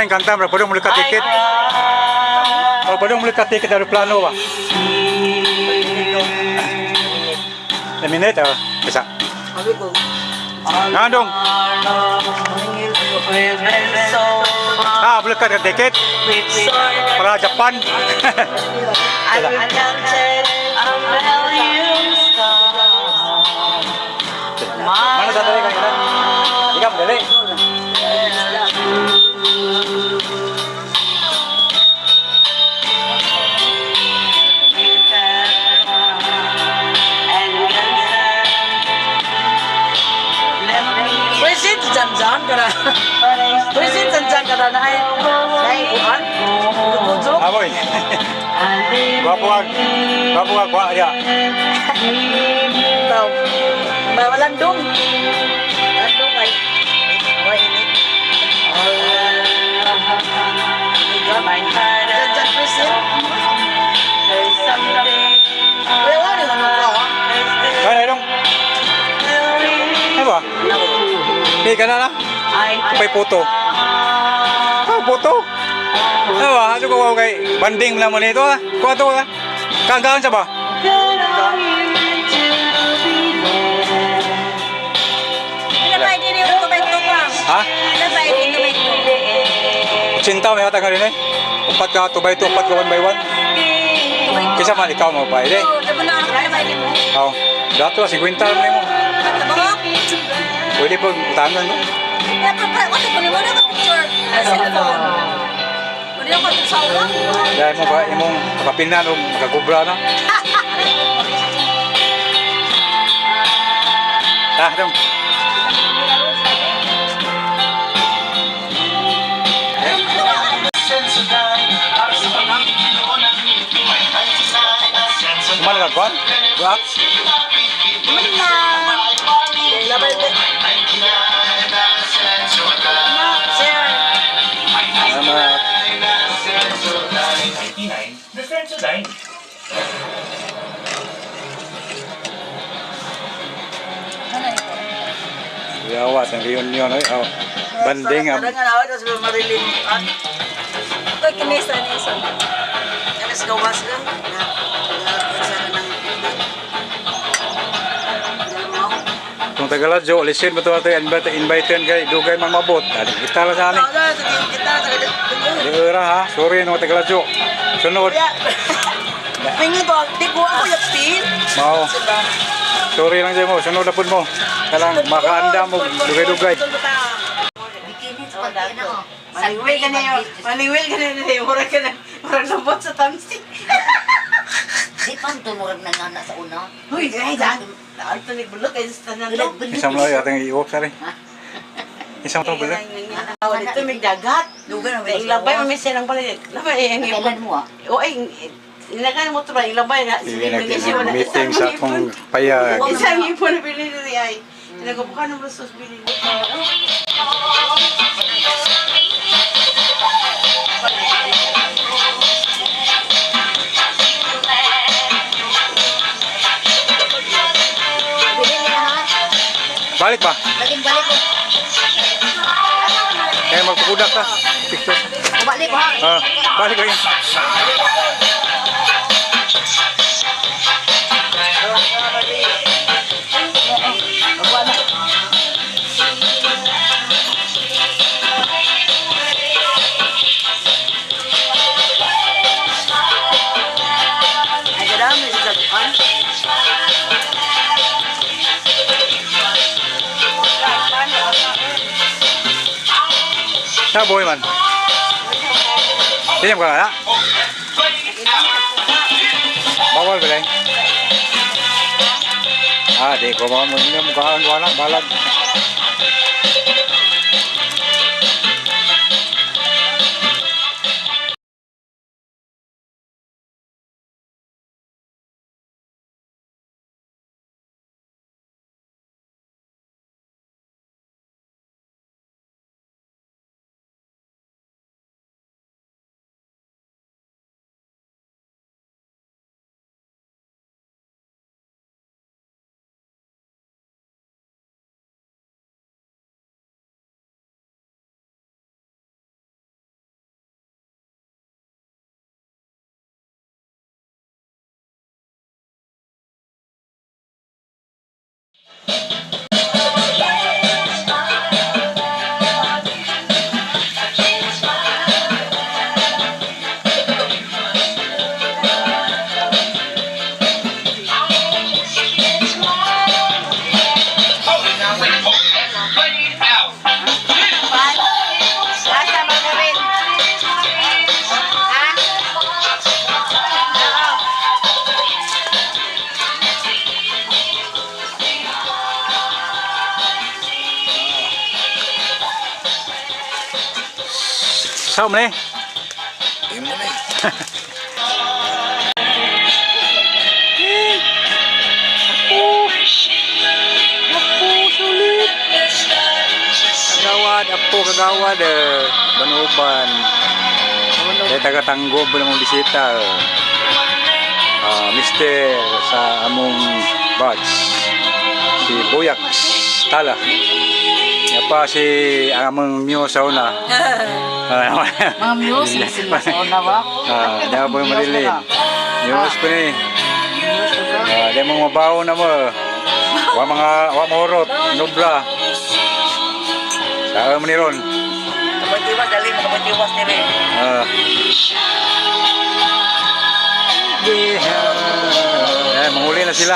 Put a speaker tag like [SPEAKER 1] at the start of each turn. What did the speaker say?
[SPEAKER 1] yung kanta, bro. Pwede mo ka ticket. Oh, pwede mo ka ticket dari plano ba? Minute, oh. Bisa. Nga dong. Boleh ka ticket? Para Japan. Mana satu lagi kan? Ikam dali.
[SPEAKER 2] Present jangan kada. Present jangan kada naik bukan. Tujuh.
[SPEAKER 1] Aboy. Bapak gua dia.
[SPEAKER 2] Tahu. Bawa landung. Landung baik. Wah ini. Jangan present. Lewat dengan kau.
[SPEAKER 1] Mana dong? Apa? Ni kana na? Pay foto. Foto. Apa? Ajo ko kay banding naman ito ah. Kuha to ah. Kanggaan sa ba? Ha? Cinta may atang rin eh. Upat ka 2 by 2, upat ka 1 by 1. Kisa man ikaw mo pa eh. Oh, dato 50 lang mo. Pwede po tangan no? Dahil mo ba imong kapinan o makagubra na? Dong. Mana kan? Buat? Awat ang reunion ay banding am.
[SPEAKER 2] Kadang awat sebelum Marilyn. Ito kinesa ni Son. Alas gawas lang na
[SPEAKER 1] Kung Tagaladyo, lisin mo ito invite kay Dugay mang mabot. Kita lang sa anin. Di ora ha, sorry no Tagaladyo. Sunod.
[SPEAKER 2] Pingin ko, di ko ako yung pin.
[SPEAKER 1] Mau. Sorry lang dyan mo, sunod na po mo. Kalang makaanda mo, dugay-dugay.
[SPEAKER 2] Maniwil ka na yun. Maniwil ka na yun. Murag ka na. Murag lambot sa tamsi.
[SPEAKER 3] Di pa ito murag na nga sa una.
[SPEAKER 2] Uy, ay dyan. Ito ni bulok ay sa tanan.
[SPEAKER 1] Isang mo lang ating iwok sa rin. Isang to bala.
[SPEAKER 2] Dito may dagat. Ilabay mo may silang pala. Labay.
[SPEAKER 3] Kailan mo ah?
[SPEAKER 2] O ay, Ilakan mo ito ba? Ilabay na.
[SPEAKER 1] Meeting sa akong payag.
[SPEAKER 2] Isang ipo na bilhin na niya ay. Nagabukan ng basos bilhin.
[SPEAKER 1] Balik ba?
[SPEAKER 3] Balik ko.
[SPEAKER 1] Kaya magpukudak ka. Picture.
[SPEAKER 3] Balik ko ha.
[SPEAKER 1] Balik rin.
[SPEAKER 2] Ay, kadami sa daguan.
[SPEAKER 1] Sa boy man. Siyam ka na? Bawal ba lang? Di ko mga mukhaan wala balag.
[SPEAKER 2] Basta magawin. Ha? Oo.
[SPEAKER 1] Sao mà đi?
[SPEAKER 4] Im na na
[SPEAKER 1] Kagawad, apo kagawad Banuban. Saya taga tanggob ng mga bisita. Mister sa among batch. Si Buyak Tala. Yan pa si among Mio sa una.
[SPEAKER 3] Mga music sila sa una ba?
[SPEAKER 1] Diyan po yung malilin. News po ni. Diyan mga mabaho na mo. Wa morot, nubla. Sa mo ni Ron.
[SPEAKER 2] Kapag-iwas, dali mo kapag-iwas nila.
[SPEAKER 1] Manghuli na sila.